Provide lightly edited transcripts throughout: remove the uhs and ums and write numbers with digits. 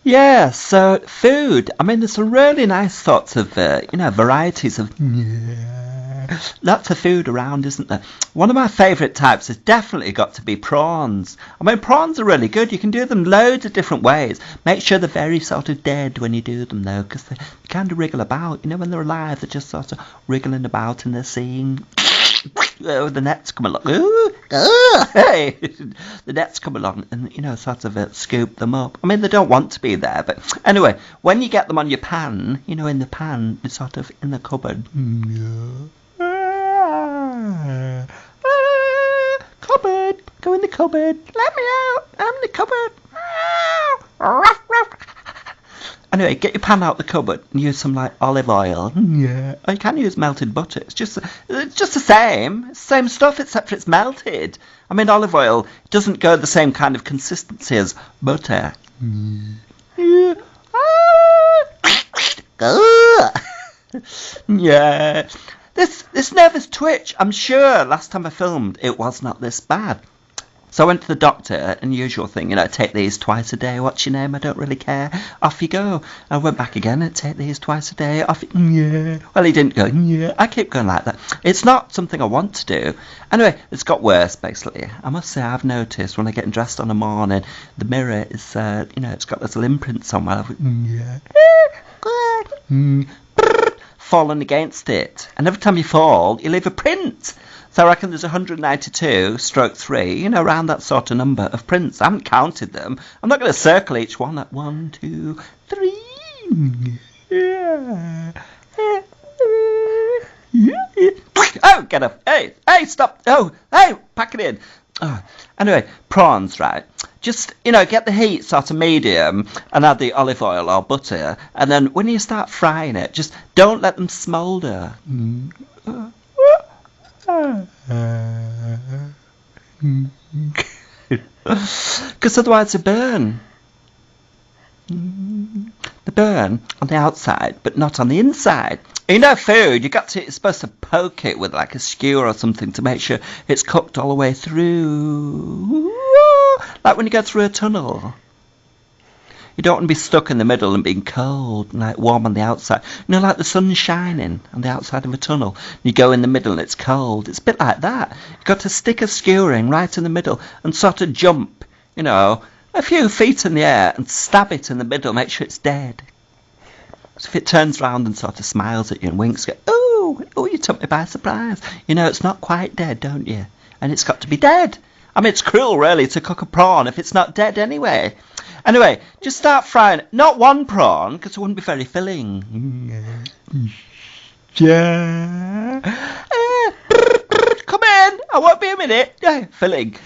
Yeah, so food. I mean, there's some really nice sorts of, varieties of lots of food around, isn't there? One of my favourite types has definitely got to be prawns. I mean, prawns are really good. You can do them loads of different ways. Make sure they're very sort of dead when you do them, though, because they kind of wriggle about. You know, when they're alive, they're just sort of wriggling about and they're seeing... Oh, the nets come along. Ooh, hey, the nets come along and, sort of scoop them up. I mean, they don't want to be there, but anyway, when you get them on your pan, in the pan, it's sort of in the cupboard. Cupboard, go in the cupboard. Let me out. I'm in the cupboard. Anyway, get your pan out the cupboard and use some olive oil. Yeah. Or you can use melted butter. It's just the same. It's the same stuff except for it's melted. I mean, olive oil doesn't go the same kind of consistency as butter. Yeah. This nervous twitch, I'm sure last time I filmed it was not this bad. So I went to the doctor, and usual thing, take these twice a day. What's your name? I don't really care. Off you go. I went back again and take these twice a day. Off. Yeah. Well, he didn't go. Yeah. I keep going like that. It's not something I want to do. Anyway, it's got worse, basically. I must say, I've noticed when I get dressed on a morning, the mirror is, it's got little imprints on my. Yeah. Fallen against it. And every time you fall, you leave a print. So I reckon there's 192/3, around that sort of number of prints. I haven't counted them. I'm not going to circle each one at 1, 2, 3. Yeah. Oh, get up. Hey, stop. Oh, hey, pack it in. Oh. Anyway, prawns, right? Just, get the heat sort of medium and add the olive oil or butter. And then when you start frying it, just don't let them smoulder. Because otherwise they burn. They burn on the outside, but not on the inside. Food, you're supposed to poke it with like a skewer or something to make sure it's cooked all the way through. Like when you go through a tunnel. You don't want to be stuck in the middle and being cold and warm on the outside. Like the sun's shining on the outside of a tunnel. You go in the middle and it's cold. It's a bit like that. You've got to stick a skewering right in the middle and sort of jump, a few feet in the air and stab it in the middle, make sure it's dead. So if it turns round and sort of smiles at you and winks, go, oh, you took me by surprise. It's not quite dead, don't you? And it's got to be dead. I mean, it's cruel, really, to cook a prawn if it's not dead anyway. Anyway, just start frying. Not one prawn, because it wouldn't be very filling. Yeah. Come in. I won't be a minute. Filling.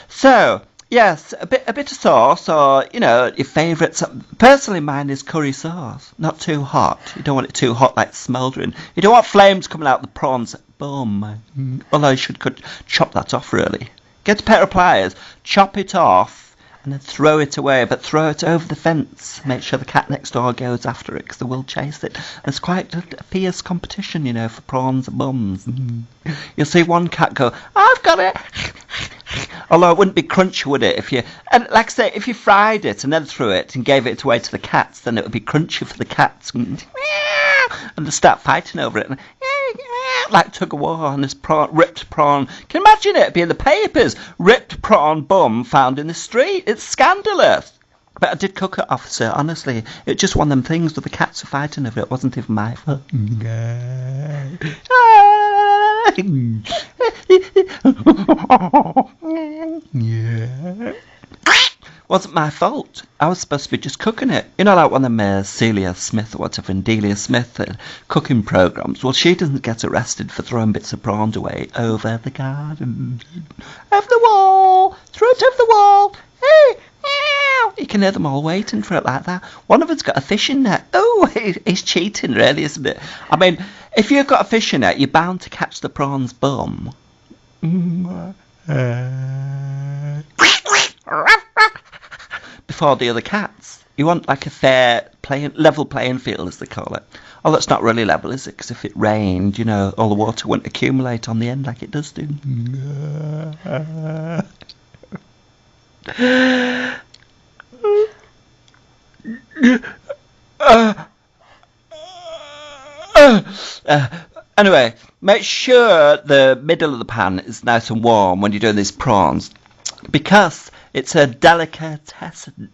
So, yes, a bit of sauce, or, your favourite. Personally, mine is curry sauce. Not too hot. You don't want it too hot, like smouldering. You don't want flames coming out the prawns. Boom. Although you could chop that off, really. Get a pair of pliers, chop it off, and then throw it away, but throw it over the fence. Make sure the cat next door goes after it, because they will chase it. And it's quite a fierce competition, for prawns and bums. You'll see one cat go, I've got it! Although it wouldn't be crunchy, would it? And like I say, if you fried it and then threw it and gave it away to the cats, then it would be crunchy for the cats. And they start fighting over it. And, like tug of war on this ripped prawn. Can you imagine it? It'd be in the papers. Ripped prawn bum found in the street. It's scandalous. But I did cook it, officer, honestly. It's just one of them things where the cats are fighting over it. It wasn't even my fault. Yeah. Wasn't my fault. I was supposed to be just cooking it. Like one of them Celia Smith or whatever, and Delia Smith cooking programmes. Well, she doesn't get arrested for throwing bits of prawns away over the garden. Over the wall. Throw it over the wall. Hey, meow. You can hear them all waiting for it like that. One of them's got a fishing net. Oh, he's cheating, really, isn't it? I mean, if you've got a fishing net, you're bound to catch the prawn's bum. Before the other cats. You want like a fair level playing field, as they call it. Oh, that's not really level, is it? Because if it rained, all the water wouldn't accumulate on the end like it does do. Anyway, make sure the middle of the pan is nice and warm when you're doing these prawns, because it's a delicatessen.